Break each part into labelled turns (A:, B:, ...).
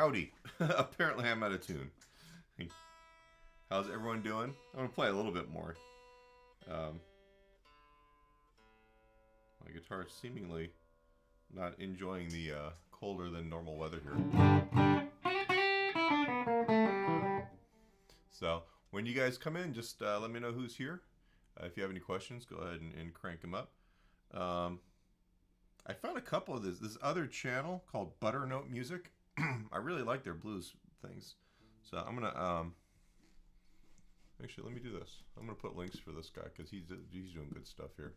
A: Howdy. Apparently I'm out of tune. How's everyone doing? I'm going to play a little bit more. My guitar is seemingly not enjoying the colder than normal weather here. So when you guys come in, just let me know who's here. If you have any questions, go ahead and crank them up. I found a couple of this other channel called Butternote Music. I really like their blues things. So I'm going to... Actually, let me do this. I'm going to put links for this guy because he's doing good stuff here.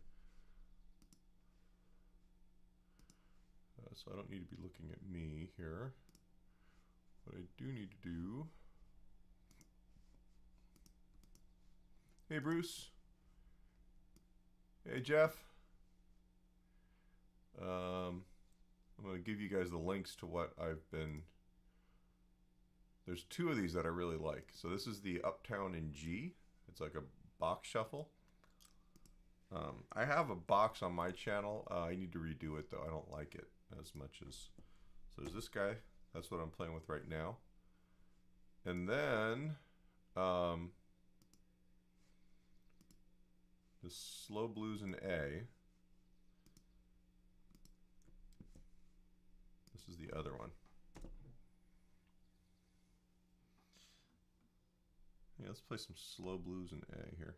A: So I don't need to be looking at me here. What I do need to do... Hey, Bruce. Hey, Jeff. I'm going to give you guys the links to what I've been... There's two of these that I really like. So this is the Uptown in G. It's like a box shuffle. I have a box on my channel. I need to redo it though. I don't like it as much as... So there's this guy. That's what I'm playing with right now. And then... the slow blues in A. This is the other one. Yeah, let's play some slow blues in A here.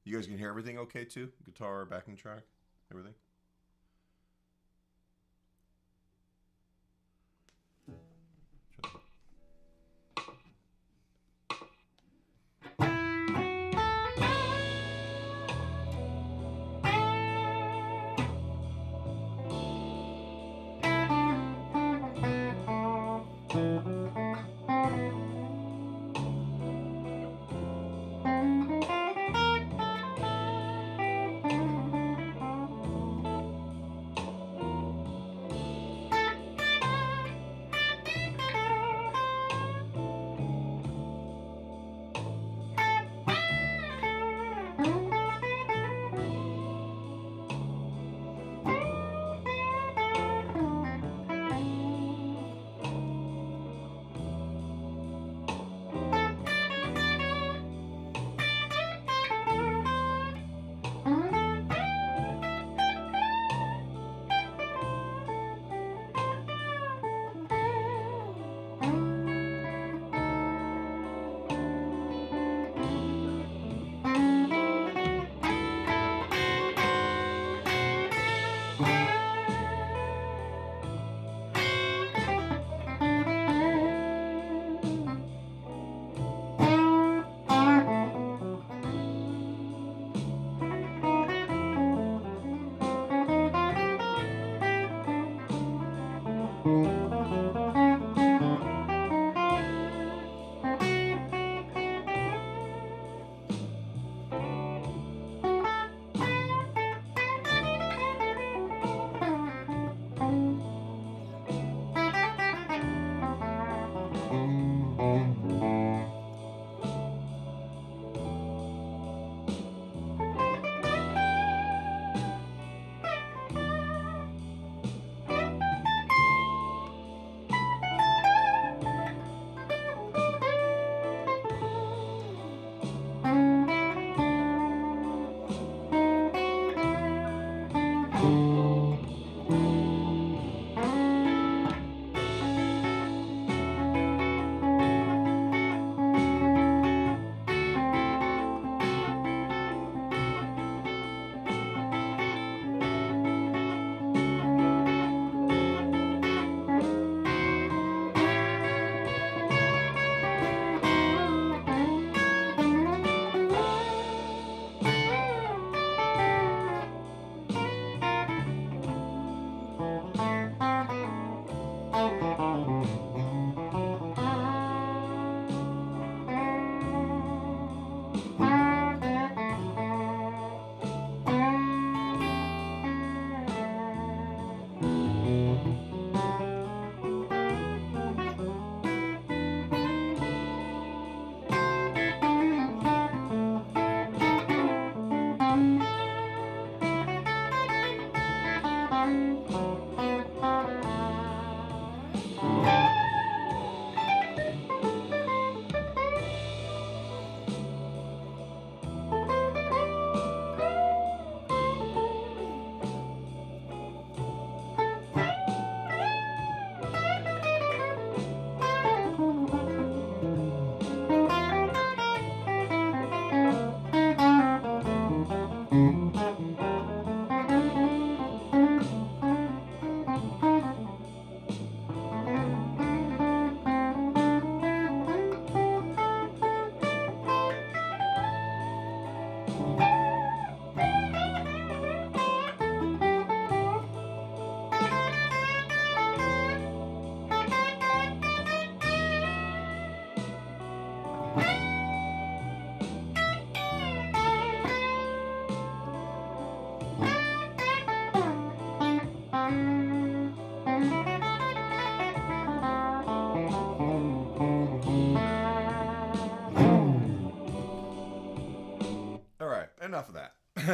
A: You guys can hear everything okay too? Guitar, backing track, everything?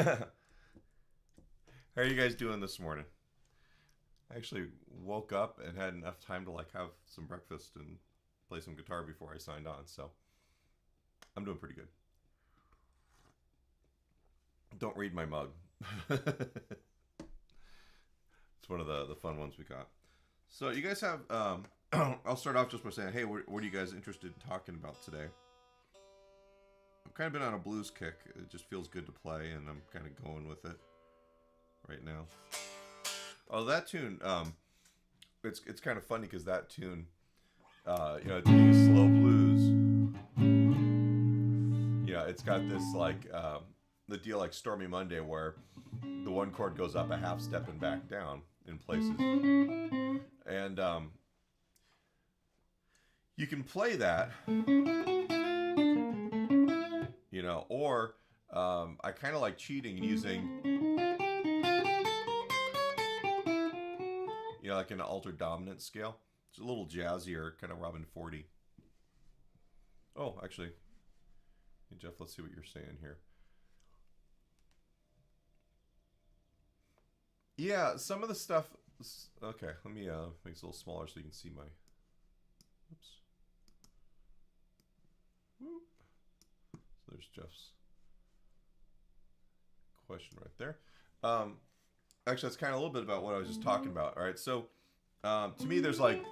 A: How are you guys doing this morning? I actually woke up and had enough time to like have some breakfast and play some guitar before I signed on, so I'm doing pretty good. Don't read my mug. It's one of the fun ones we got. So you guys have, I'll start off just by saying, hey, what are you guys interested in talking about today? I've kind of been on a blues kick. It just feels good to play, and I'm kind of going with it right now. Oh, that tune, it's kind of funny because that tune, you know, it's slow blues. Yeah, it's got this like, the deal like Stormy Monday where the one chord goes up a half step and back down in places. And you can play that, you know, or I kind of like cheating and using, you know, like an altered dominant scale. It's a little jazzier, kind of Robin 40. Oh, actually, hey Jeff, let's see what you're saying here. Yeah, some of the stuff. Okay, let me make this a little smaller so you can see my. Oops. Whoop. So there's Jeff's question right there. Actually, that's kind of a little bit about what I was just talking about. All right, so to me, there's like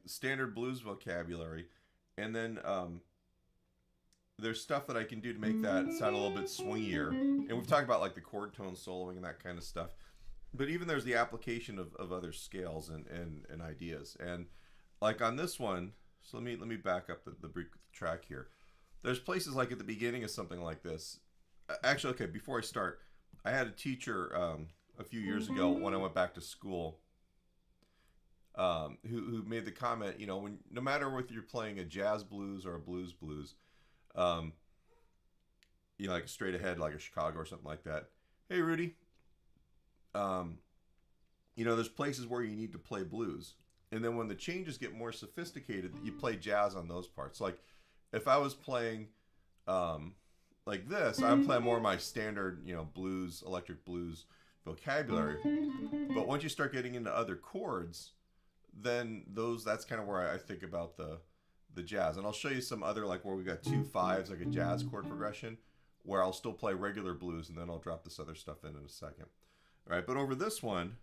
A: standard blues vocabulary, and then there's stuff that I can do to make that sound a little bit swingier. And we've talked about like the chord tone soloing and that kind of stuff. But even there's the application of other scales and ideas. And like on this one, so let me back up the brief track here. There's places like at the beginning of something like this. Actually, okay, before I start, I had a teacher a few years ago when I went back to school who made the comment, you know, no matter whether you're playing a jazz blues or a blues, you know, like straight ahead, like a Chicago or something like that. Hey, Rudy. You know, there's places where you need to play blues. And then when the changes get more sophisticated, you play jazz on those parts. Like if I was playing like this, I'm playing more of my standard, you know, blues, electric blues vocabulary. But once you start getting into other chords, then that's kind of where I think about the jazz. And I'll show you some other, like where we got 2 5s, like a jazz chord progression, where I'll still play regular blues and then I'll drop this other stuff in a second. All right, but over this one,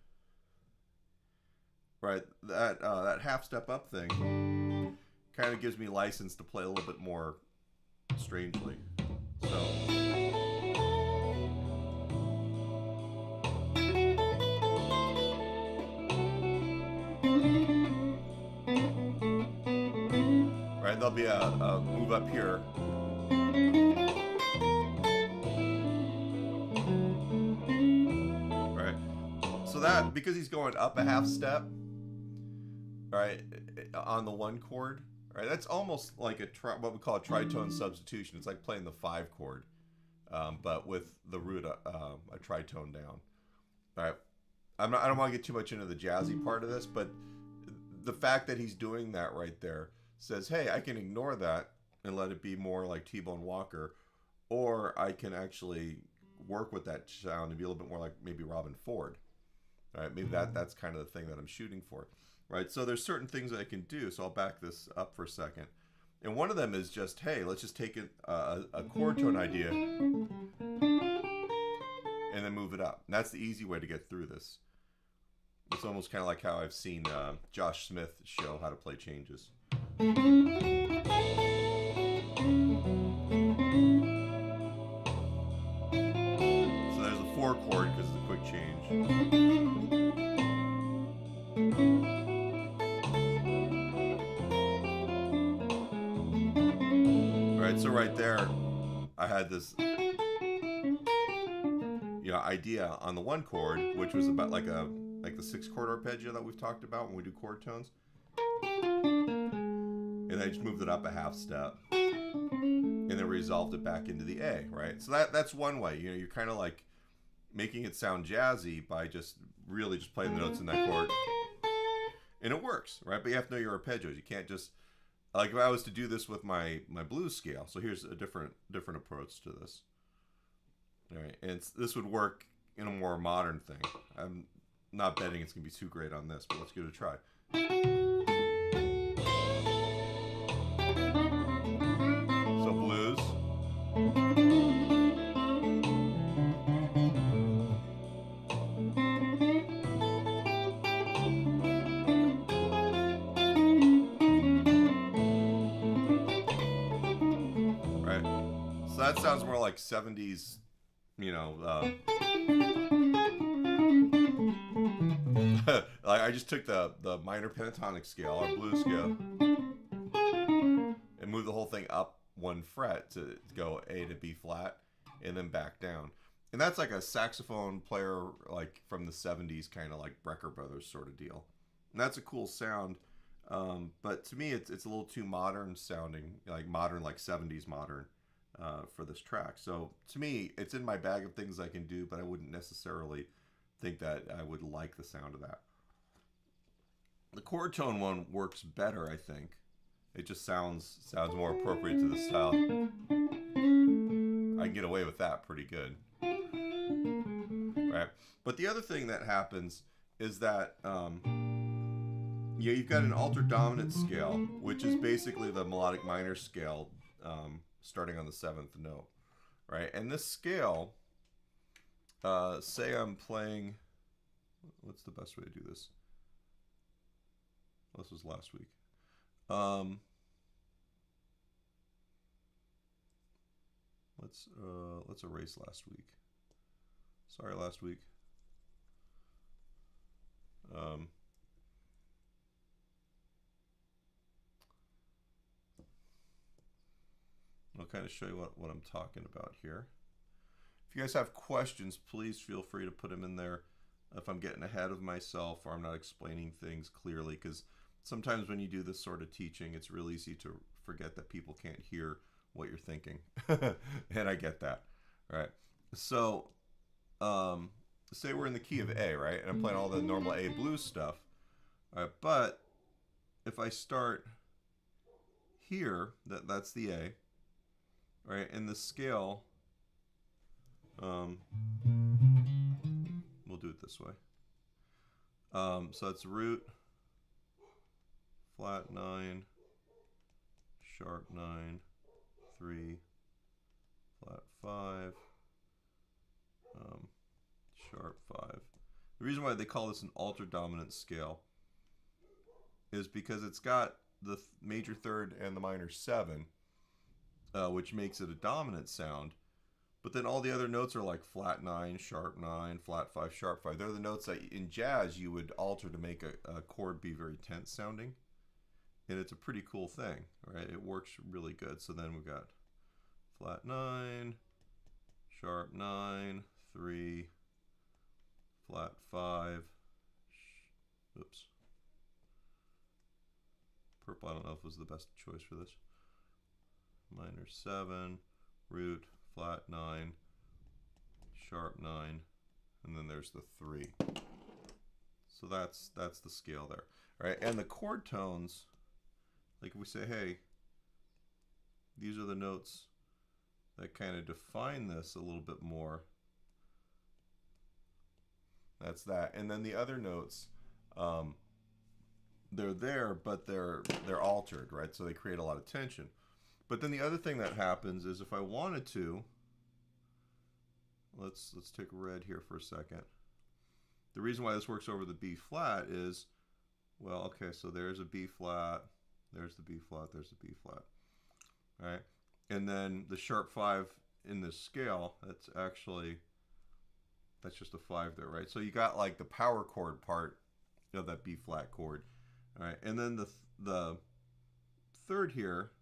A: right, that half step up thing kind of gives me license to play a little bit more strangely. So, right, there'll be a move up here. That because he's going up a half step, right, on the one chord, right, that's almost like what we call a tritone substitution. It's like playing the 5 chord, but with the root a tritone down. All right, I don't want to get too much into the jazzy part of this, but the fact that he's doing that right there says, hey, I can ignore that and let it be more like T-Bone Walker, or I can actually work with that sound and be a little bit more like maybe Robin Ford. All right, maybe that's kind of the thing that I'm shooting for, right? So there's certain things that I can do. So I'll back this up for a second. And one of them is just, hey, let's just take a chord tone idea and then move it up. And that's the easy way to get through this. It's almost kind of like how I've seen Josh Smith show how to play changes. So there's a 4 chord because it's a quick change. So right there, I had this, you know, idea on the 1 chord, which was about like the 6 chord arpeggio that we've talked about when we do chord tones, and I just moved it up a half step, and then resolved it back into the A, right? So that's one way. You know, you're kind of like making it sound jazzy by just really just playing the notes in that chord, and it works, right? But you have to know your arpeggios. You can't just, like if I was to do this with my blues scale. So here's a different approach to this. All right, and this would work in a more modern thing. I'm not betting it's going to be too great on this, but let's give it a try. So blues. Right? So that sounds more like 70s, you know, like I just took the minor pentatonic scale, our blues scale, and moved the whole thing up one fret to go A to B flat, and then back down. And that's like a saxophone player, like from the 70s, kind of like Brecker Brothers sort of deal. And that's a cool sound. But to me, it's a little too modern sounding, like modern, like 70s modern for this track. So to me, it's in my bag of things I can do, but I wouldn't necessarily think that I would like the sound of that. The chord tone one works better, I think. It just sounds more appropriate to the style. I can get away with that pretty good. Right? But the other thing that happens is that you've got an altered dominant scale, which is basically the melodic minor scale starting on the 7th note. Right? And this scale, say I'm playing, what's the best way to do this? Well, this was last week. Let's erase last week. Sorry, last week. I'll kind of show you what I'm talking about here. If you guys have questions, please feel free to put them in there if I'm getting ahead of myself or I'm not explaining things clearly, because sometimes when you do this sort of teaching, it's real easy to forget that people can't hear what you're thinking. And I get that. Right? So say we're in the key of A, right? And I'm playing all the normal A blues stuff. All right, but if I start here, that's the A, right? And the scale, we'll do it this way. So it's root, flat 9, sharp 9, 3, flat 5, sharp 5. The reason why they call this an altered dominant scale is because it's got the major third and the minor 7, which makes it a dominant sound. But then all the other notes are like flat 9, sharp 9, flat 5, sharp 5. They're the notes that in jazz you would alter to make a chord be very tense sounding. And it's a pretty cool thing, right? It works really good. So then we've got flat 9, sharp 9, 3, flat 5, oops. Purple, I don't know if it was the best choice for this. Minor 7, root, flat 9, sharp 9, and then there's the 3. So that's the scale there, right? And the chord tones, like if we say, hey, these are the notes that kind of define this a little bit more. That's that. And then the other notes, they're there, but they're altered, right? So they create a lot of tension. But then the other thing that happens is if I wanted to, let's take red here for a second. The reason why this works over the B flat is, well, okay, so there's a B flat, there's the B flat, there's the B flat, right? And then the sharp 5 in this scale, that's just a 5 there, right? So you got like the power chord part of that B flat chord, all right? And then the third here,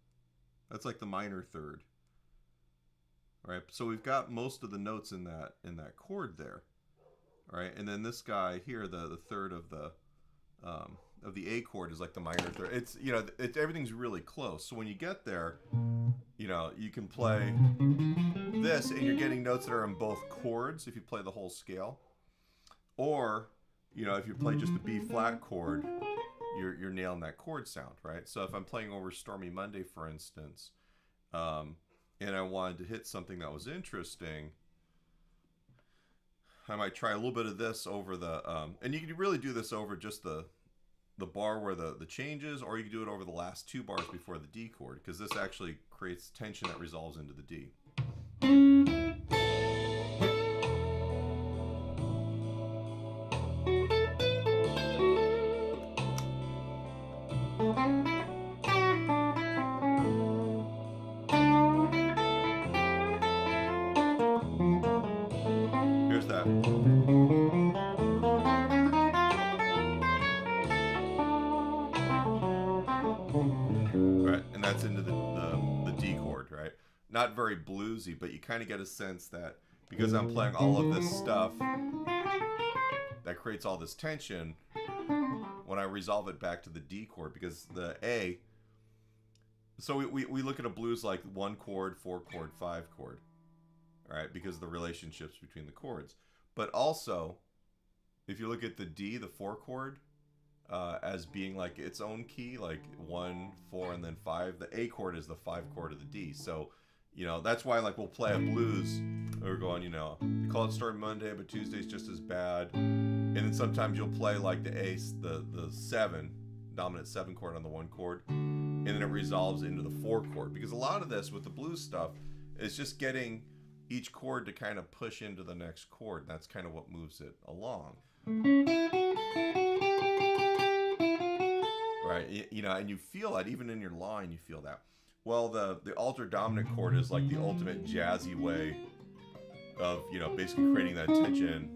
A: that's like the minor third, right? So we've got most of the notes in that chord there, right? And then this guy here, the third of the A chord is like the minor third. It's, you know, everything's really close. So when you get there, you know, you can play this and you're getting notes that are in both chords if you play the whole scale, or, you know, if you play just the B flat chord, you're nailing that chord sound, right? So if I'm playing over Stormy Monday, for instance, and I wanted to hit something that was interesting, I might try a little bit of this over the, and you can really do this over just the bar where the change is, or you can do it over the last 2 bars before the D chord, because this actually creates tension that resolves into the D. Here's that. Right, and that's into the D chord, right? Not very bluesy, but you kind of get a sense that because I'm playing all of this stuff that creates all this tension, when I resolve it back to the D chord, because the A, so we look at a blues like 1 chord, 4 chord, 5 chord, right? Because of the relationships between the chords. But also, if you look at the D, the 4 chord, as being like its own key, like 1, 4, and then 5. The A chord is the 5 chord of the D. So, you know, that's why like we'll play a blues, and we're going, you know, you call it Story Monday, but Tuesday's just as bad. And then sometimes you'll play like the A, the 7, dominant 7 chord on the 1 chord, and then it resolves into the 4 chord. Because a lot of this with the blues stuff is just getting each chord to kind of push into the next chord. That's kind of what moves it along. Right, you know, and you feel that even in your line, you feel that. Well, the altered dominant chord is like the ultimate jazzy way of, you know, basically creating that tension,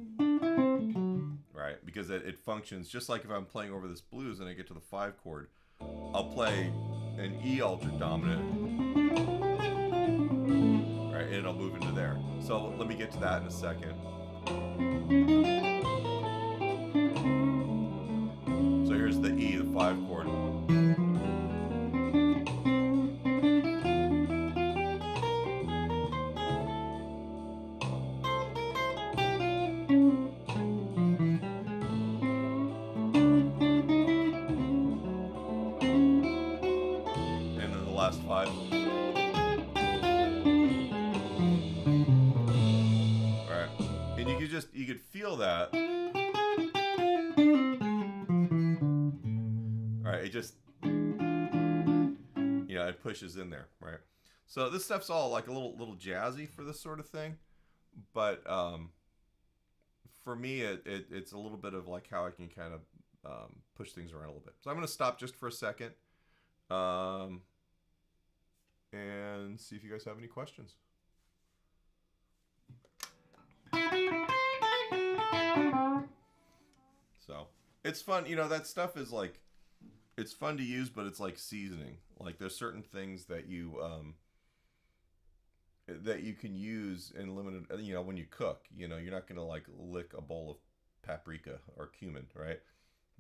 A: right? Because it functions just like if I'm playing over this blues and I get to the 5 chord, I'll play an E altered dominant, right, and it'll move into there. So let me get to that in a second. So here's the E, the 5 chord. And then the last 5. Alright. And you could feel that. Alright, it just, you know, it pushes in there, right? So this stuff's all like a little jazzy for this sort of thing, but for me, it's a little bit of like how I can kind of push things around a little bit. So I'm going to stop just for a second and see if you guys have any questions. So it's fun, you know, that stuff is like, it's fun to use, but it's like seasoning. Like there's certain things that you can use in limited, you know, when you cook, you know, you're not going to like lick a bowl of paprika or cumin, right?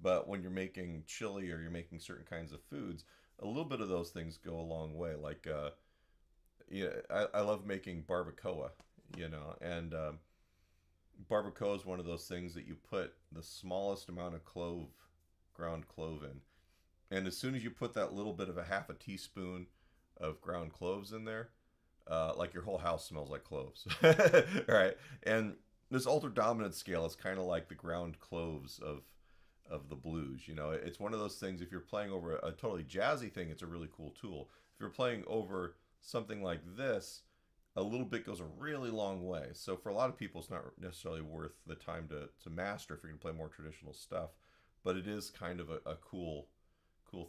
A: But when you're making chili or you're making certain kinds of foods, a little bit of those things go a long way. Like, yeah, I love making barbacoa, you know, and barbacoa is one of those things that you put the smallest amount of ground clove in. And as soon as you put that little bit of a half a teaspoon of ground cloves in there, like your whole house smells like cloves. Right? And this altered dominant scale is kind of like the ground cloves of the blues. You know, it's one of those things, if you're playing over a totally jazzy thing, it's a really cool tool. If you're playing over something like this, a little bit goes a really long way. So for a lot of people, it's not necessarily worth the time to master if you're going to play more traditional stuff. But it is kind of a cool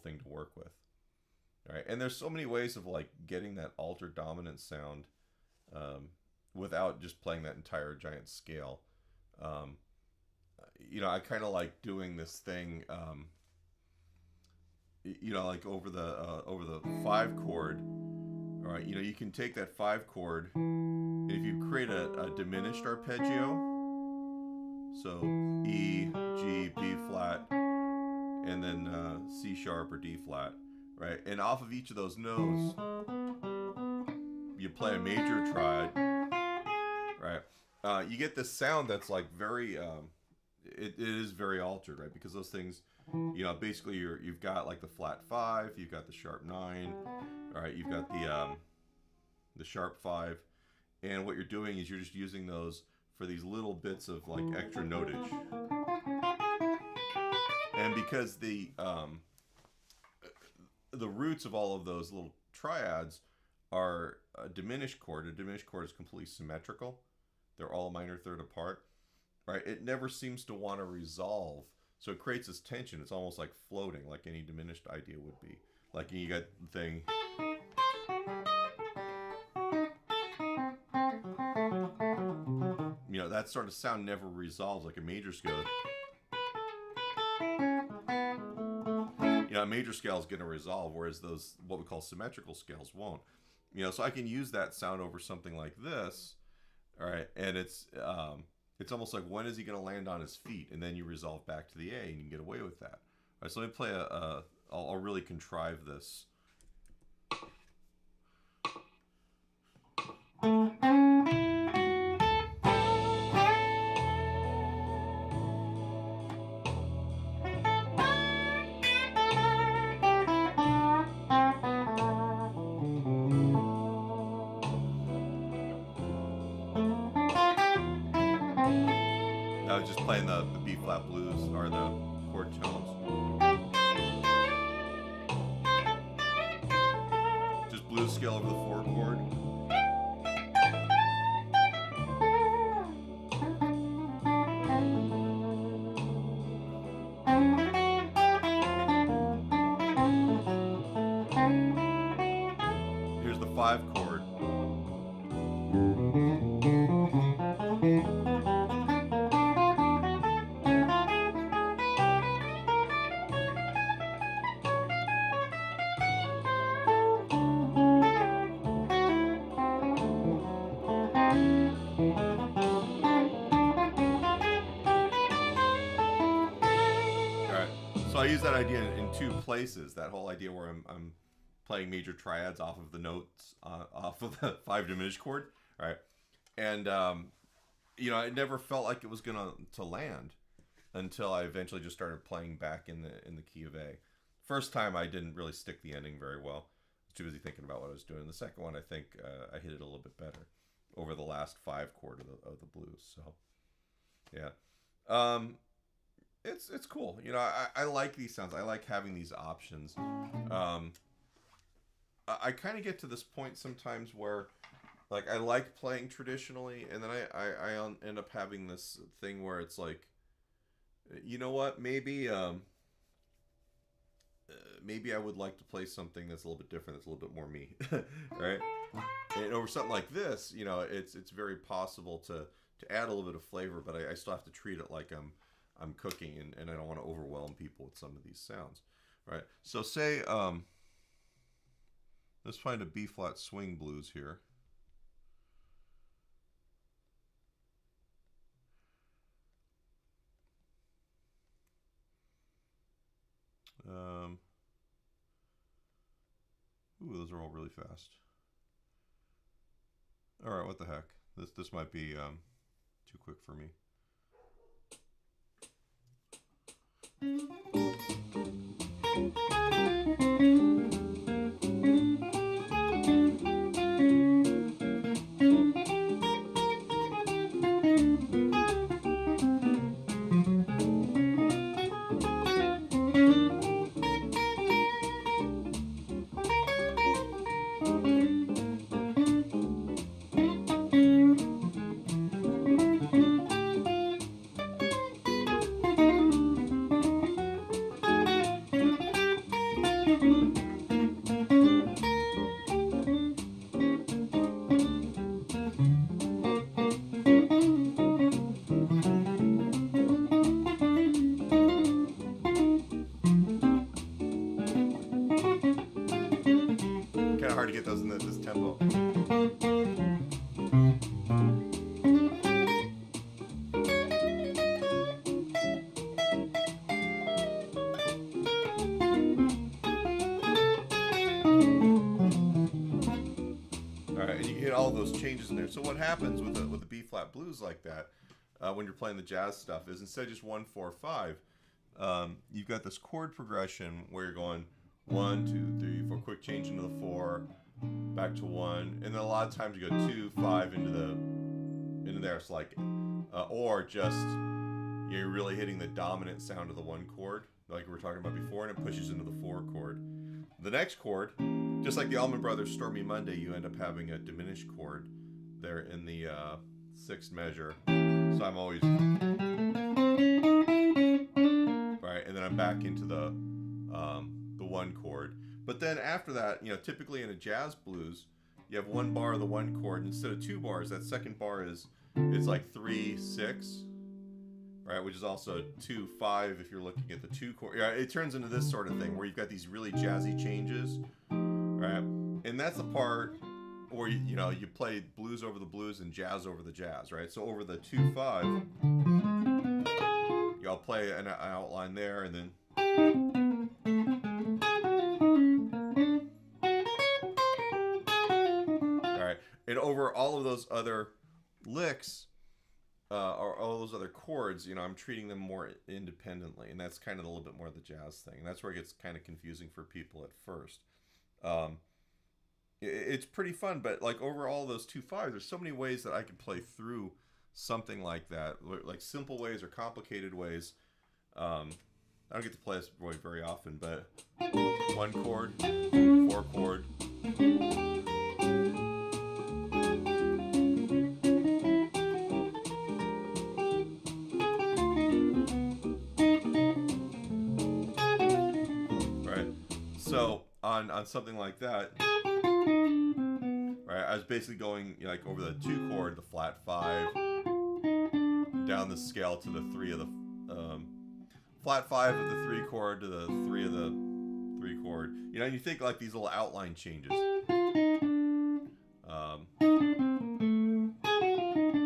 A: thing to work with. All right, and there's so many ways of like getting that altered dominant sound without just playing that entire giant scale. You know, I kind of like doing this thing. You know, like over the 5 chord. All right, you know, you can take that 5 chord, and if you create a diminished arpeggio, so E, G, B flat, and then C sharp or D flat, right? And off of each of those notes, you play a major triad, right? You get this sound that's like very, it is very altered, right? Because those things, you know, basically you've got like the flat 5, you've got the sharp 9, all right? You've got the sharp 5, and what you're doing is you're just using those for these little bits of like extra notage. And because the roots of all of those little triads are a diminished chord is completely symmetrical. They're all a minor third apart, right? It never seems to want to resolve. So it creates this tension. It's almost like floating, like any diminished idea would be. Like you got the thing. You know, that sort of sound never resolves like a major scale. You know, a major scale is going to resolve, whereas those, what we call symmetrical scales, won't. You know, so I can use that sound over something like this, all right? And it's almost like, when is he going to land on his feet? And then you resolve back to the A, and you can get away with that. All right, so let me play I'll really contrive this. I was just playing the B flat blues, or the chord tones. Just blues scale over the 4 chord. Here's the 5 chord. So I use that idea in 2 places. That whole idea where I'm playing major triads off of the notes, off of the 5 diminished chord, right? And you know, it never felt like it was gonna land until I eventually just started playing back in the key of A. First time I didn't really stick the ending very well. I was too busy thinking about what I was doing. The second one, I think I hit it a little bit better over the last 5 chord of the blues. So yeah. It's cool. You know, I like these sounds. I like having these options. I kind of get to this point sometimes where, like, I like playing traditionally, and then I end up having this thing where it's like, you know what, maybe maybe I would like to play something that's a little bit different, that's a little bit more me, right? And over something like this, you know, it's very possible to add a little bit of flavor, but I still have to treat it like I'm cooking, and I don't want to overwhelm people with some of these sounds, right? So say, let's find a B flat swing blues here. Ooh, those are all really fast. All right, what the heck? This might be too quick for me. Kind of hard to get those in this tempo. Alright, and you get all those changes in there. So what happens with the B flat blues like that, when you're playing the jazz stuff, is instead of just 1, 4, 5, you've got this chord progression where you're going 1, 2, 3, 4, quick change into the 4, back to 1, and then a lot of times you go 2, 5 into the into there. It's like, or just you're really hitting the dominant sound of the one chord, like we were talking about before, and it pushes into the 4 chord. The next chord, just like the Allman Brothers' Stormy Monday, you end up having a diminished chord there in the 6th measure. So I'm always right, and then I'm back into the 1 chord. But then after that, you know, typically in a jazz blues, you have 1 bar of the 1 chord instead of 2 bars. That second bar it's like 3/6, right? Which is also 2/5 if you're looking at the 2 chord. Yeah, it turns into this sort of thing where you've got these really jazzy changes, right? And that's the part where you play blues over the blues and jazz over the jazz, right? So over the 2/5, I'll play an outline there, and then all right, and over all of those other licks or all those other chords, I'm treating them more independently, and that's kind of a little bit more of the jazz thing. And that's where it gets kind of confusing for people at first. It's pretty fun, but like over all those 2/5, there's so many ways that I can play through something like that, like simple ways or complicated ways. I don't get to play this very often, but 1 chord, 4 chord. Right. So on something like that, right, I was basically going like over the 2 chord, the flat 5, down the scale to the 3 of the flat 5 of the 3 chord to the 3 of the 3 chord. You think like these little outline changes.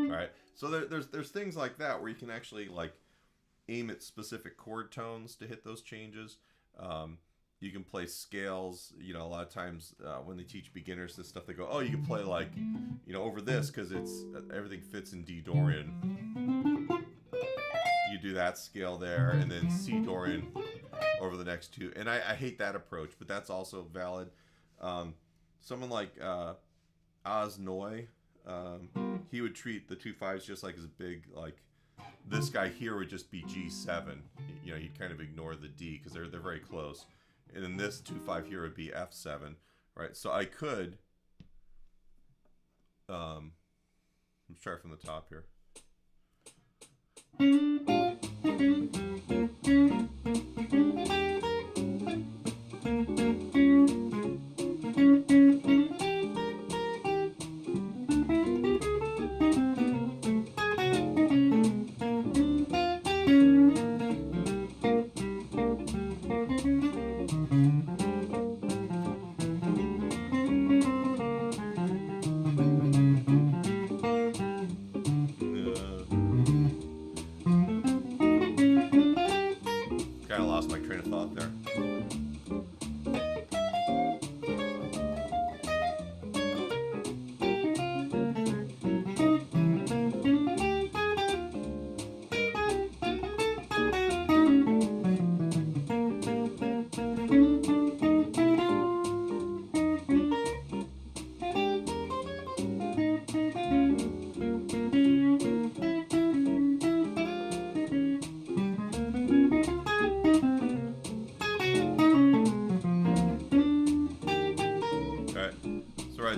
A: Right. So there's things like that where you can actually like aim at specific chord tones to hit those changes. You can play scales. A lot of times when they teach beginners this stuff, they go, "Oh, you can play like, over this because everything fits in D Dorian." You do that scale there, and then C Dorian over the next 2. And I hate that approach, but that's also valid. Someone like Oz Noy, he would treat the 2/5s just like as a big, like, this guy here would just be G7. He'd kind of ignore the D because they're very close. And then this 2/5 here would be F7, right? So I could, let's try from the top here. Lost my train of thought there.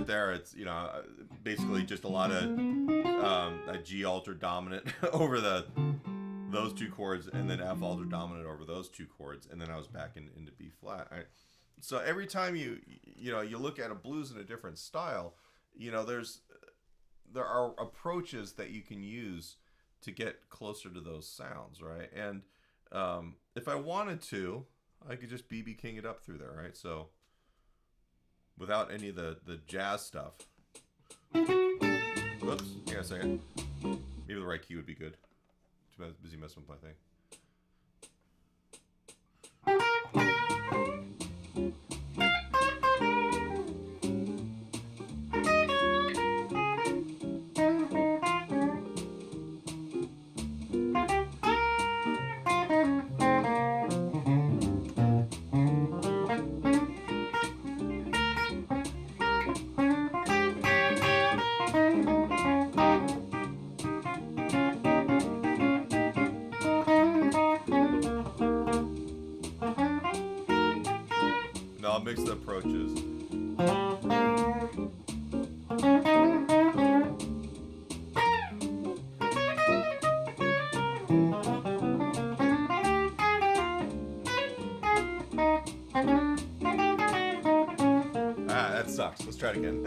A: There, it's basically just a lot of a G altered dominant over those 2 chords, and then F altered dominant over those 2 chords, and then I was back into B flat. So every time you look at a blues in a different style, there are approaches that you can use to get closer to those sounds, right? And if I wanted to, I could just BB King it up through there, right? So without any of the jazz stuff. Whoops, hang on a second. Maybe the right key would be good. Too busy messing with my thing. mix the approaches. Ah, that sucks. Let's try it again.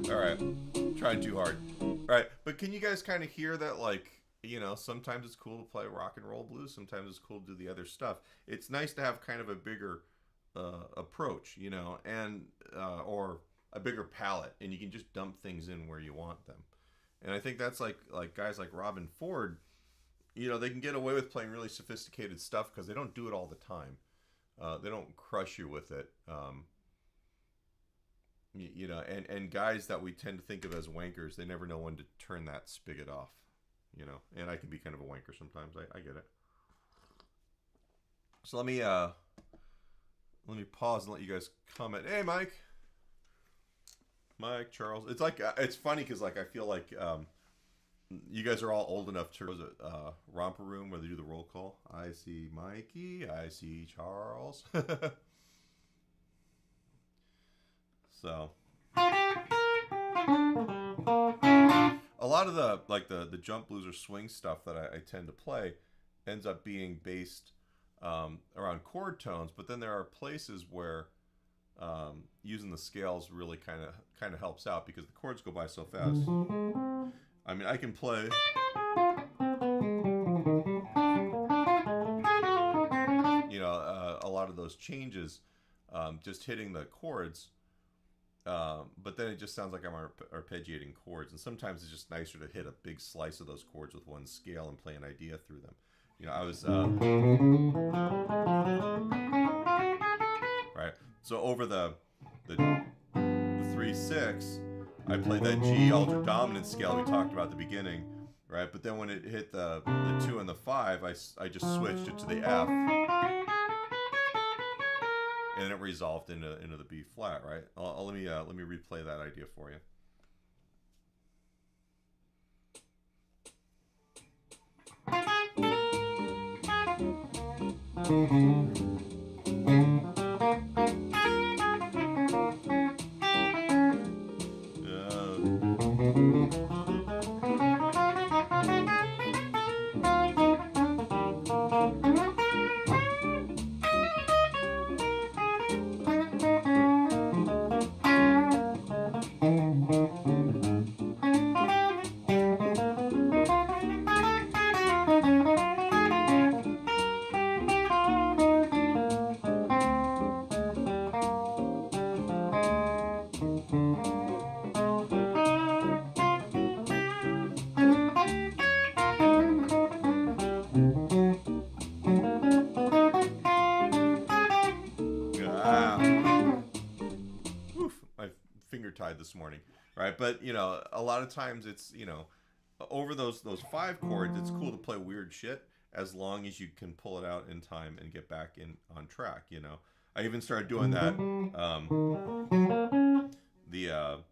A: All right, trying too hard. All right, but can you guys kind of hear that? Like, you know, sometimes it's cool to play rock and roll blues. Sometimes it's cool to do the other stuff. It's nice to have kind of a bigger approach, you know, and or a bigger palette, and you can just dump things in where you want them. And I think that's like guys like Robin Ford, you know, they can get away with playing really sophisticated stuff because they don't do it all the time. They don't crush you with it. You know, and guys that we tend to think of as wankers, they never know when to turn that spigot off, you know, and I can be kind of a wanker sometimes. I get it. So let me pause and let you guys comment. Hey, Mike, Charles. It's like, it's funny because like, I feel like you guys are all old enough to, was it Romper Room where they do the roll call? I see Mikey, I see Charles. So a lot of the like the jump blues or swing stuff that I tend to play ends up being based around chord tones, but then there are places where using the scales really kind of helps out because the chords go by so fast. I mean, I can play, you know, a lot of those changes just hitting the chords. But then it just sounds like I'm arpeggiating chords, and sometimes it's just nicer to hit a big slice of those chords with one scale and play an idea through them. You know, I was right. So over the 3/6, I played that G altered dominant scale we talked about at the beginning, right? But then when it hit the 2 and the 5, I just switched it to the F. And it resolved into the B flat, right? Let me replay that idea for you. Tied this morning, right? But you know, a lot of times it's, you know, over those 5 chords, it's cool to play weird shit as long as you can pull it out in time and get back in on track. You know, I even started doing that. The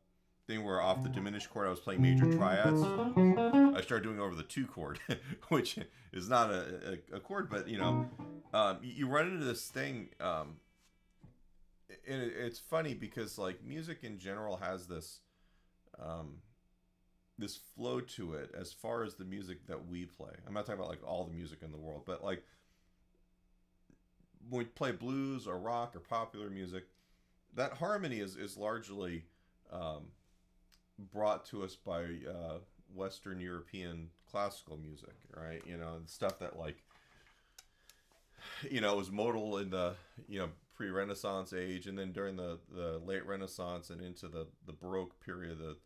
A: thing where off the diminished chord I was playing major triads. I started doing over the 2 chord, which is not a chord, but you know, you run into this thing. It's funny because like music in general has this this flow to it as far as the music that we play. I'm not talking about like all the music in the world, but like when we play blues or rock or popular music, that harmony is largely brought to us by Western European classical music, right? You know, stuff that like, you know, was modal in the, you know, pre-Renaissance age, and then during the late Renaissance and into the Baroque period, the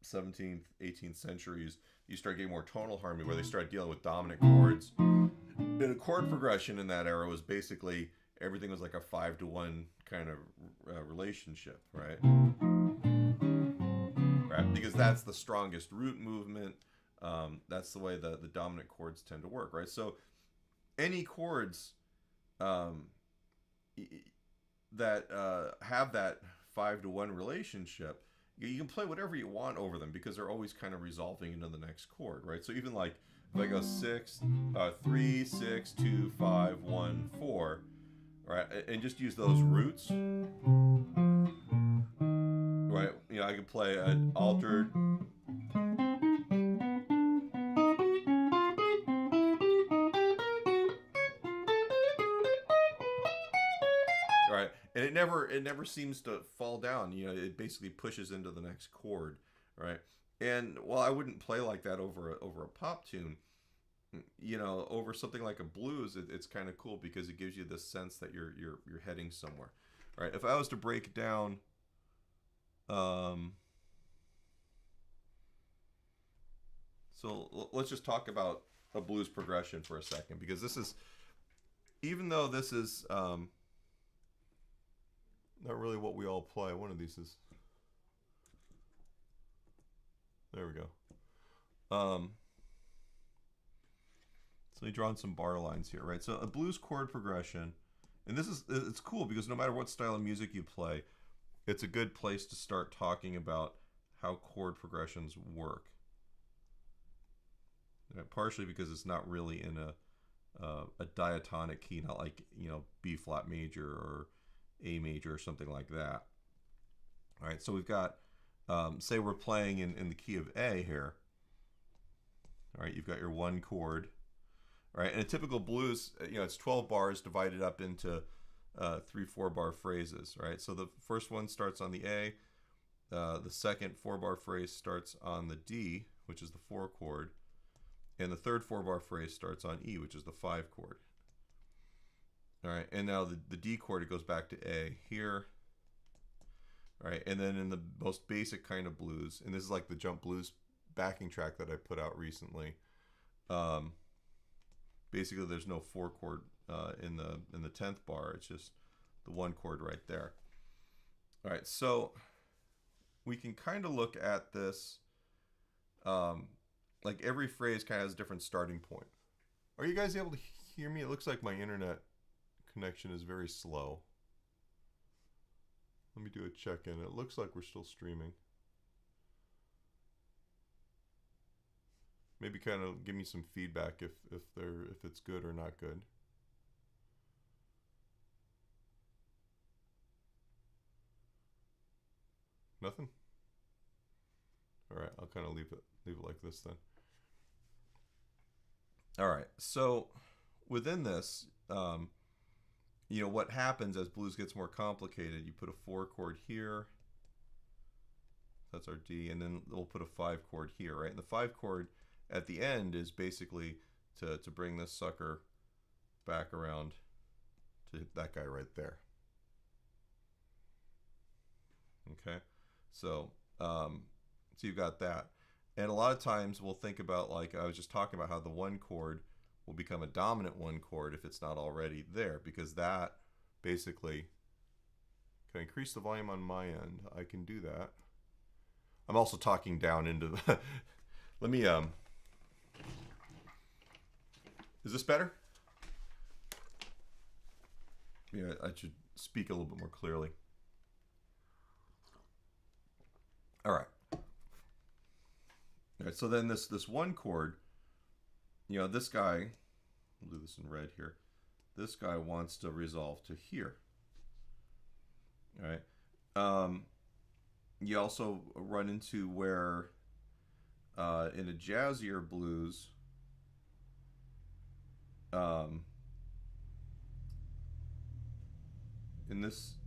A: 17th, 18th centuries, you start getting more tonal harmony where they start dealing with dominant chords. And a chord progression in that era was basically everything was like a 5-to-1 kind of relationship, right? Right, because that's the strongest root movement. That's the way the dominant chords tend to work, right? So any chords that have that 5-to-1 relationship, you can play whatever you want over them because they're always kind of resolving into the next chord, right? So even like if I go 3, 6, 2, 5, 1, 4, right, and just use those roots, right? You know, I can play an altered, right, and it never seems to fall down. You know, it basically pushes into the next chord, right? And while I wouldn't play like that over a pop tune, you know, over something like a blues, it's kind of cool because it gives you this sense that you're heading somewhere, right? If I was to break down, so let's just talk about a blues progression for a second, because this is, even though this is not really what we all play. One of these is, there we go. So you've drawn some bar lines here, right? So a blues chord progression, and it's cool because no matter what style of music you play, it's a good place to start talking about how chord progressions work. Partially because it's not really in a diatonic key, not like, you know, B flat major or A major or something like that. All right, so we've got, say we're playing in the key of A here. All right, you've got your 1 chord. All right, and a typical blues, you know, it's 12 bars divided up into 3 4-bar phrases, right? So the first one starts on the A. The second 4-bar phrase starts on the D, which is the 4 chord. And the third 4-bar phrase starts on E, which is the 5 chord. All right, and now the D chord, it goes back to A here. All right, and then in the most basic kind of blues, and this is like the Jump Blues backing track that I put out recently. Basically, there's no 4 chord in the 10th bar. It's just the 1 chord right there. All right, so we can kind of look at this. Like every phrase kind of has a different starting point. Are you guys able to hear me? It looks like my internet connection is very slow. Let me do a check-in. It looks like we're still streaming. Maybe kind of give me some feedback if it's good or not good. Nothing? All right, I'll kind of leave it like this then. All right, so within this, you know, what happens as blues gets more complicated, you put a 4 chord here, that's our D, and then we'll put a 5 chord here, right? And the 5 chord at the end is basically to bring this sucker back around to that guy right there. Okay, so you've got that. And a lot of times we'll think about, like I was just talking about, how the 1 chord will become a dominant 1 chord if it's not already there, because that basically, can I increase the volume on my end? I can do that. I'm also talking down into the, let me, is this better? Yeah, I should speak a little bit more clearly. All right. All right, so then this 1 chord, you know, this guy, we'll do this in red here. This guy wants to resolve to here. All right. You also run into where in a jazzier blues, in this,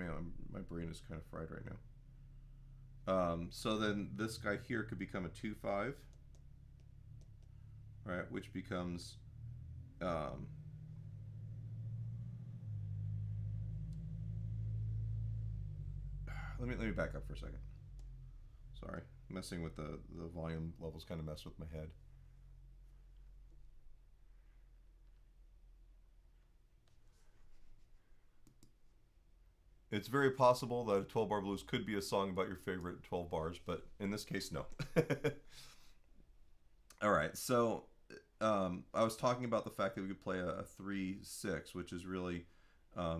A: man, my brain is kind of fried right now. So then this guy here could become a 2-5, right? Which becomes let me back up for a second. Sorry, messing with the volume levels kind of mess with my head. It's very possible that a 12-bar blues could be a song about your favorite 12 bars, but in this case, no. All right, so I was talking about the fact that we could play a 3-6, which is really,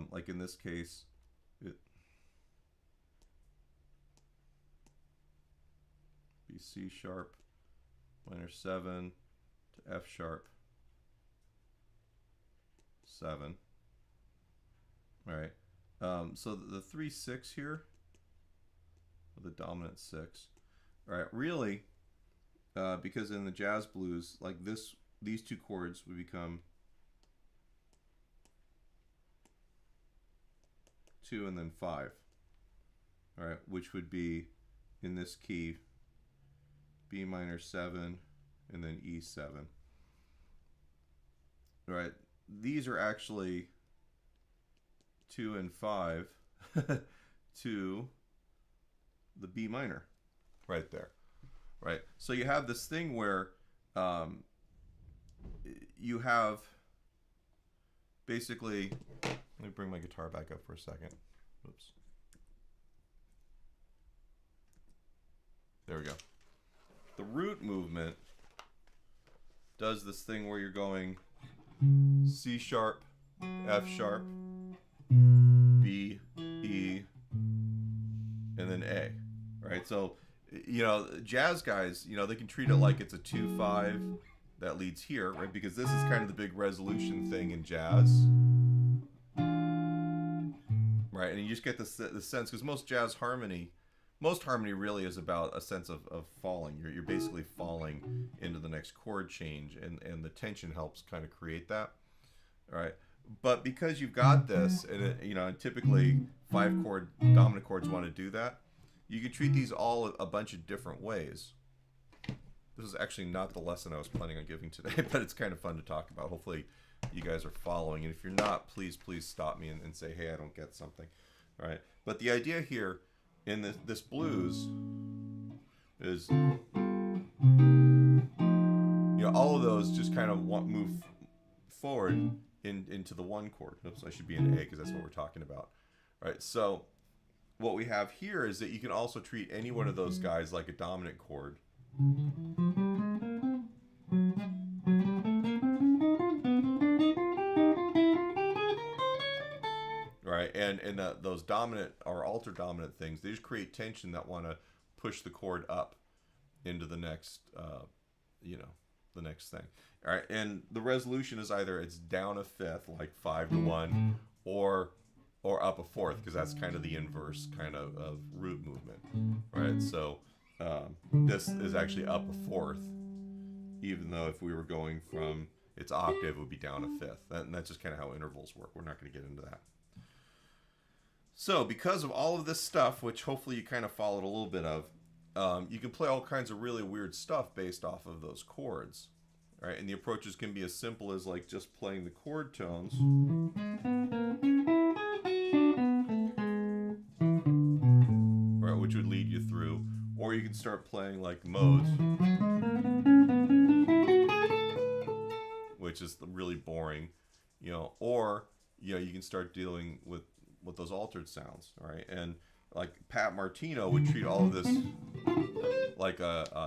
A: like in this case, be C sharp, minor 7 to F sharp, 7. All right. So the 3-6 here, the dominant 6, all right, really, because in the jazz blues, like these two chords would become 2 and then 5, all right, which would be in this key B minor 7 and then E7. All right, these are actually 2 and 5 to the B minor right there, right? So you have this thing where you have basically, let me bring my guitar back up for a second. Oops. There we go. The root movement does this thing where you're going C sharp, F sharp, B, E, and then A, right? So, jazz guys, they can treat it like it's a 2-5 that leads here, right? Because this is kind of the big resolution thing in jazz, right? And you just get the sense, because most harmony really is about a sense of falling. You're basically falling into the next chord change, and the tension helps kind of create that, all right? But because you've got this, and typically 5-chord dominant chords want to do that, you can treat these all a bunch of different ways. This is actually not the lesson I was planning on giving today, but it's kind of fun to talk about. Hopefully you guys are following, and if you're not, please stop me and say, hey, I don't get something. All right, but the idea here in this blues is, all of those just kind of move forward into the 1 chord. Oops, I should be in A because that's what we're talking about. All right, so what we have here is that you can also treat any one of those guys like a dominant chord. Right, and those dominant or alter dominant things, they just create tension that want to push the chord up into the next, the next thing. All right, and the resolution is either it's down a 5th, like 5-1, or up a 4th, because that's kind of the inverse kind of root movement, right? So this is actually up a 4th, even though if we were going from its octave, it would be down a 5th. And that's just kind of how intervals work. We're not going to get into that. So because of all of this stuff, which hopefully you kind of followed a little bit of, you can play all kinds of really weird stuff based off of those chords, right? And the approaches can be as simple as like just playing the chord tones, right, which would lead you through, or you can start playing like modes, which is really boring, or you can start dealing with those altered sounds, right? And like Pat Martino would treat all of this like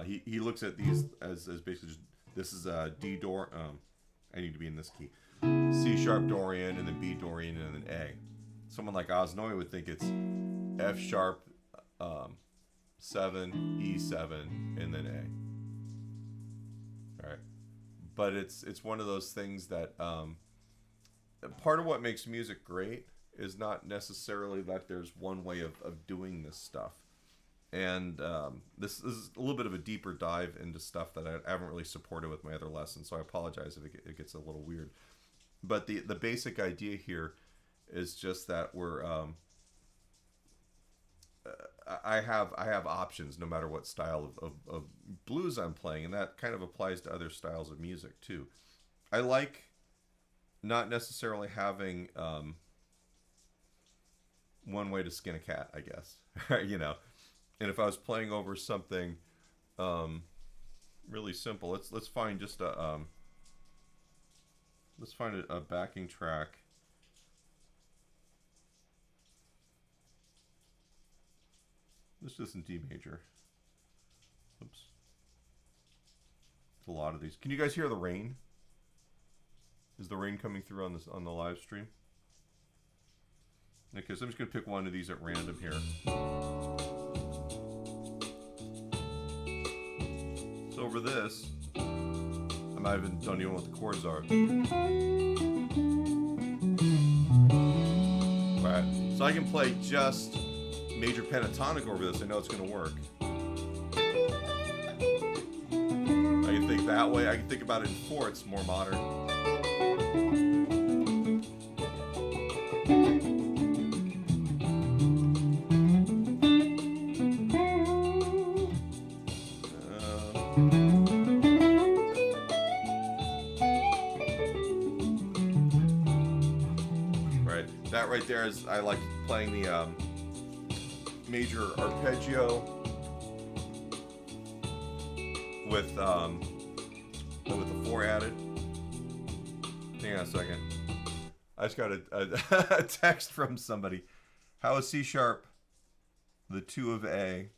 A: he looks at these as basically just, this is a D Dor. I need to be in this key, C sharp Dorian, and then B Dorian, and then A. Someone like Osnoy would think it's F sharp 7, E7, and then A. All right, but it's one of those things that part of what makes music great is not necessarily that there's one way of doing this stuff. And this is a little bit of a deeper dive into stuff that I haven't really supported with my other lessons, so I apologize if it gets a little weird. But the basic idea here is just that we're I have options no matter what style of blues I'm playing, and that kind of applies to other styles of music too. I like not necessarily having one way to skin a cat, I guess. You know, and if I was playing over something really simple, let's find just a let's find a backing track. This isn't D major. Oops. It's a lot of these. Can you guys hear the rain? Is the rain coming through on the live stream? Okay, so I'm just gonna pick one of these at random here. So over this, I don't even know what the chords are. Right. So I can play just major pentatonic over this. I know it's gonna work. I can think that way. I can think about it in fourths, more modern. That right there is, I like playing the major arpeggio with the 4 added. Hang on a second. I just got a text from somebody. How is C sharp the 2 of A?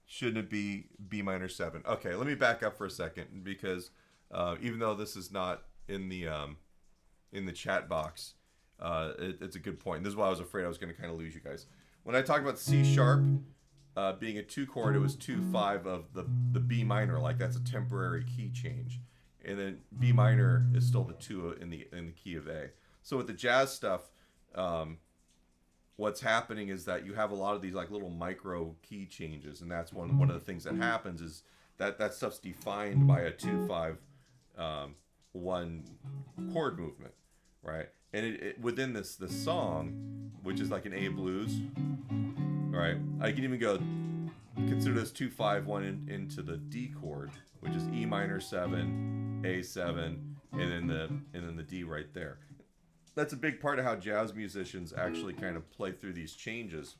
A: Shouldn't it be B minor 7? Okay, let me back up for a second, because even though this is not in the chat box, it's a good point. This is why I was afraid I was going to kind of lose you guys. When I talked about C sharp being a 2 chord, it was 2/5 of the B minor. Like, that's a temporary key change, and then B minor is still the 2 in the key of A. So with the jazz stuff, what's happening is that you have a lot of these like little micro key changes, and that's one of the things that happens is that stuff's defined by a 2/5 1 chord movement, right? And it within this song, which is like an A blues, right? I can even go consider this 2/5 1 into the D chord, which is E minor 7, A7, and then the D right there. That's a big part of how jazz musicians actually kind of play through these changes.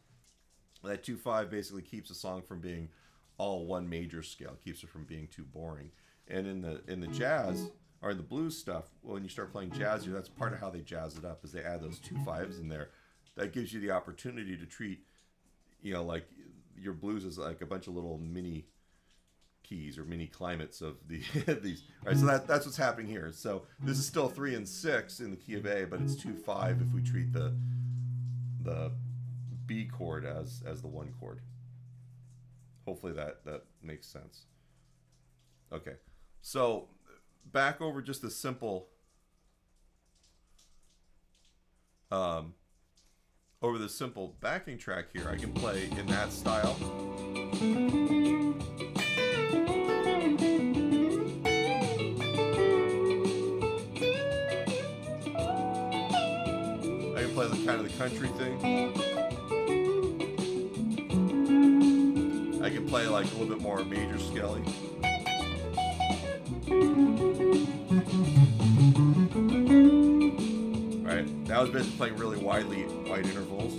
A: That 2/5 basically keeps a song from being all one major scale, keeps it from being too boring. And in the jazz or in the blues stuff, when you start playing jazz, that's part of how they jazz it up, is they add those 2/5s in there. That gives you the opportunity to treat, like your blues as like a bunch of little mini keys or mini climates of these. Right, so that's what's happening here. So this is still 3 and 6 in the key of A, but it's 2/5 if we treat the B chord as the 1 chord. Hopefully that makes sense. Okay, so back over just the simple over the simple backing track here. I can play in that style. I can play the kind of the country thing. I can play like a little bit more major scale-y. Right, that was basically playing really wide intervals.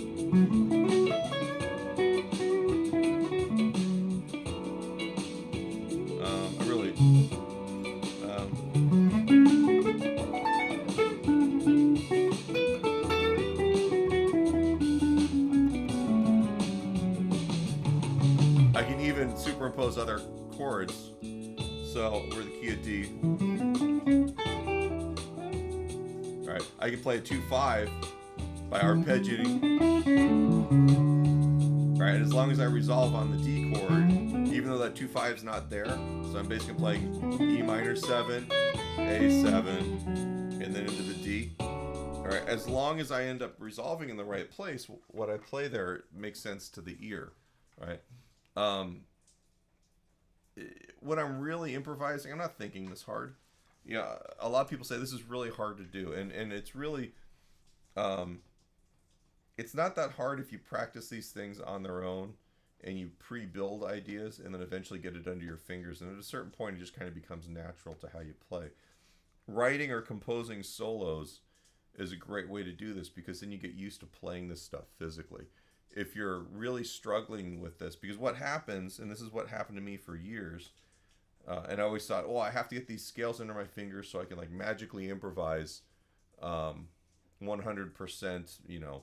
A: I can even superimpose other chords. So we're the key of D. Alright, I can play a 2/5 by arpeggiating. Alright, as long as I resolve on the D chord, even though that 2/5 is not there, so I'm basically playing E minor 7, A7, and then into the D. Alright, as long as I end up resolving in the right place, what I play there makes sense to the ear. Right? When I'm really improvising, I'm not thinking this hard. A lot of people say this is really hard to do, and it's really it's not that hard if you practice these things on their own and you pre-build ideas and then eventually get it under your fingers. And at a certain point, it just kind of becomes natural to how you play. Writing or composing solos is a great way to do this because then you get used to playing this stuff physically. If you're really struggling with this, because what happens, and this is what happened to me for years, and I always thought, oh, I have to get these scales under my fingers so I can like magically improvise 100%,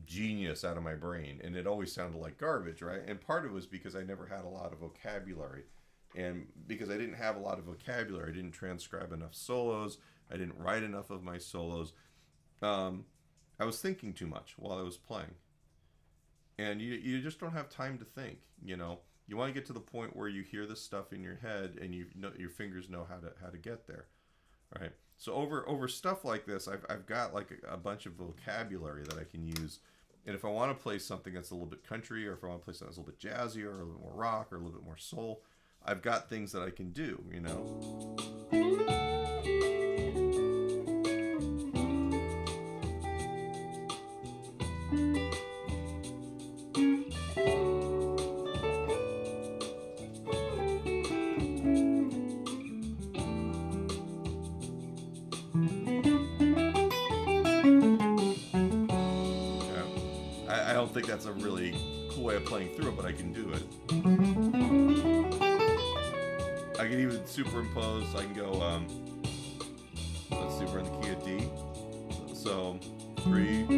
A: genius out of my brain. And it always sounded like garbage, right? And part of it was because I never had a lot of vocabulary. And because I didn't have a lot of vocabulary, I didn't transcribe enough solos, I didn't write enough of my solos. I was thinking too much while I was playing. And you just don't have time to think, You want to get to the point where you hear this stuff in your head and your fingers know how to get there. Right? So over stuff like this, I've got like a bunch of vocabulary that I can use. And if I want to play something that's a little bit country, or if I want to play something that's a little bit jazzy, or a little more rock, or a little bit more soul, I've got things that I can do, I don't think that's a really cool way of playing through it, but I can do it. I can even superimpose. I can go, let's see, we're in the key of D. So 3, 6,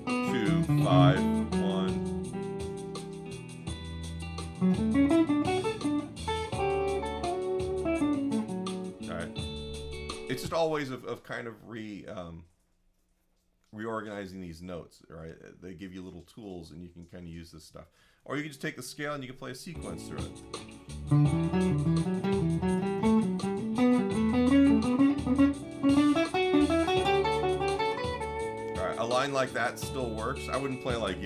A: 2, 5, 1. All right. It's just all ways of kind of reorganizing these notes, right? They give you little tools and you can kind of use this stuff. Or you can just take the scale and you can play a sequence through it. All right, a line like that still works. I wouldn't play like,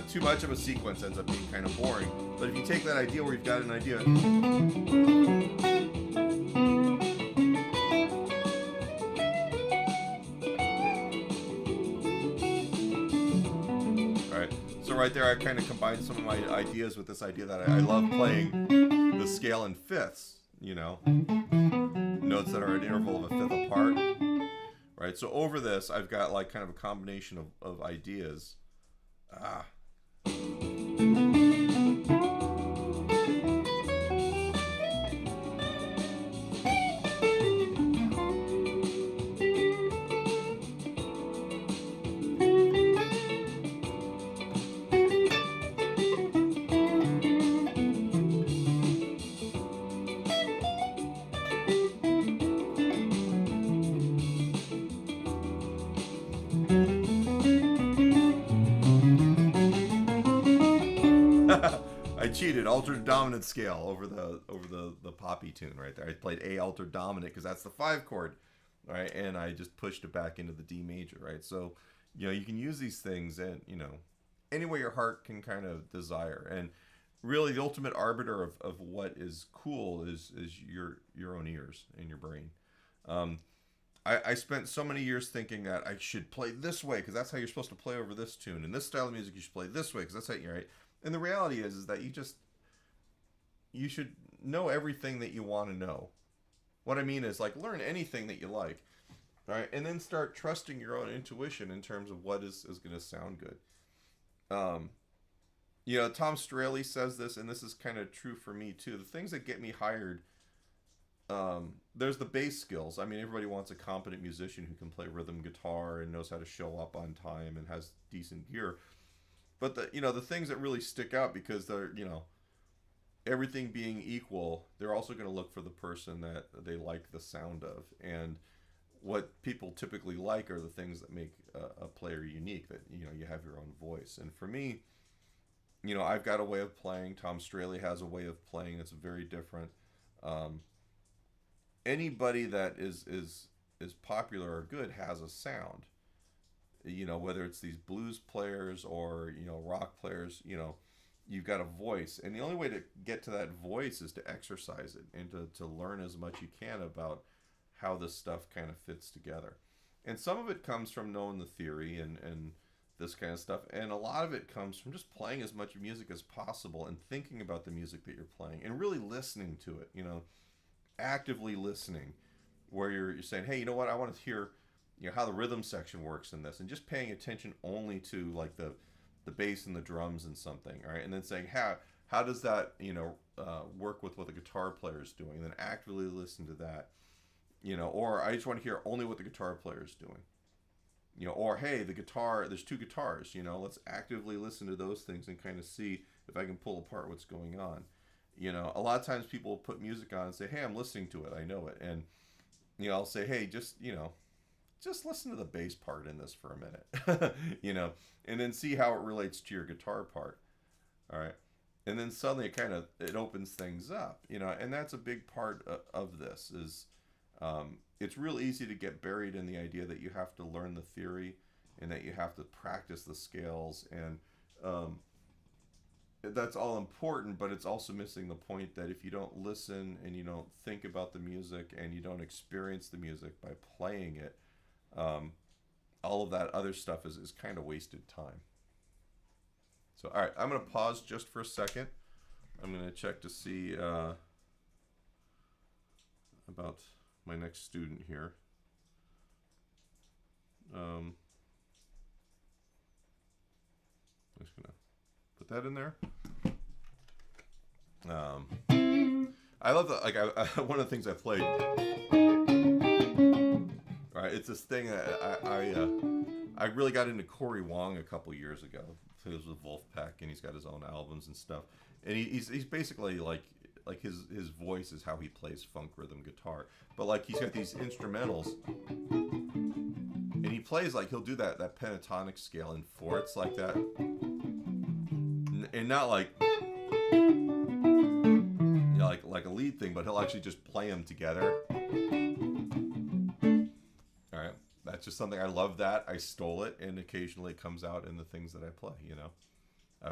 A: too much of a sequence ends up being kind of boring. But if you take that idea where you've got an idea, so right there, I kind of combined some of my ideas with this idea that I love playing the scale in fifths, notes that are an interval of a fifth apart, right? So over this, I've got like kind of a combination of ideas. I cheated. Altered dominant scale over the poppy tune right there. I played A altered dominant because that's the 5 chord, right? And I just pushed it back into the D major, right? So, you can use these things and, any way your heart can kind of desire. And really the ultimate arbiter of what is cool is your own ears and your brain. I spent so many years thinking that I should play this way because that's how you're supposed to play over this tune. And this style of music you should play this way because that's how you're right. And the reality is that you should know everything that you want to know. What I mean is like learn anything that you like, right? And then start trusting your own intuition in terms of what is going to sound good. Tom Straley says this, and this is kind of true for me too. The things that get me hired, there's the bass skills. I mean, everybody wants a competent musician who can play rhythm guitar and knows how to show up on time and has decent gear. But the things that really stick out because they're, everything being equal, they're also going to look for the person that they like the sound of. And what people typically like are the things that make a player unique, that, you have your own voice. And for me, I've got a way of playing. Tom Straley has a way of playing that's very different. Anybody that is popular or good has a sound. Whether it's these blues players or, rock players, you've got a voice. And the only way to get to that voice is to exercise it and to learn as much you can about how this stuff kind of fits together. And some of it comes from knowing the theory and this kind of stuff. And a lot of it comes from just playing as much music as possible and thinking about the music that you're playing and really listening to it, you know, actively listening, where you're saying, hey, you know what, I want to hear, you know, how the rhythm section works in this, and just paying attention only to like the bass and the drums and something, all right, and then saying how does that, you know, work with what the guitar player is doing, and then actively listen to that, you know, or I just want to hear only what the guitar player is doing, you know, or hey, the guitar, there's two guitars, you know, let's actively listen to those things and kind of see if I can pull apart what's going on. You know, a lot of times people put music on and say, hey, I'm listening to it, I know it, and you know, I'll say, hey, just, you know, just listen to the bass part in this for a minute, you know, and then see how it relates to your guitar part. All right. And then suddenly it opens things up, you know, and that's a big part of this is it's real easy to get buried in the idea that you have to learn the theory and that you have to practice the scales. And that's all important, but it's also missing the point that if you don't listen and you don't think about the music and you don't experience the music by playing it, all of that other stuff is kind of wasted time. So, all right, I'm going to pause just for a second. I'm going to check to see about my next student here. I'm just going to put that in there. I love that. Like, one of the things I played. Right, it's this thing that I really got into Cory Wong a couple years ago. He was with Wolfpack, and he's got his own albums and stuff. And he's basically like his voice is how he plays funk rhythm guitar. But like he's got these instrumentals, and he plays like he'll do that pentatonic scale in fourths like that, and not like, you know, like a lead thing, but he'll actually just play them together. All right, that's just something I love. That I stole it, and occasionally it comes out in the things that I play. You know,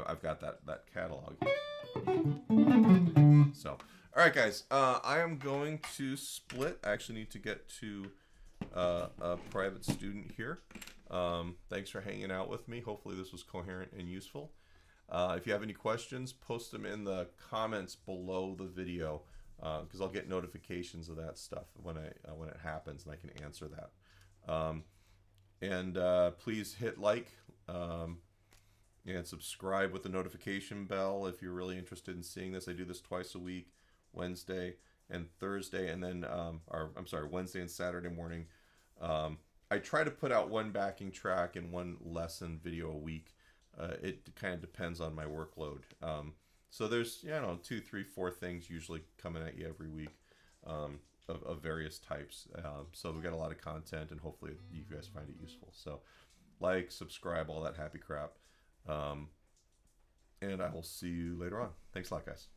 A: I've got that catalog. So, all right, guys, I am going to split. I actually need to get to a private student here. Thanks for hanging out with me. Hopefully this was coherent and useful. If you have any questions, post them in the comments below the video, because I'll get notifications of that stuff when it happens, and I can answer that. Please hit like and subscribe with the notification bell if you're really interested in seeing this. I do this twice a week, Wednesday and Thursday, and then Wednesday and Saturday morning. I try to put out one backing track and one lesson video a week. It kind of depends on my workload. So there's, 2, 3, 4 things usually coming at you every week of various types. So we've got a lot of content, and hopefully you guys find it useful. So like, subscribe, all that happy crap. And I will see you later on. Thanks a lot, guys.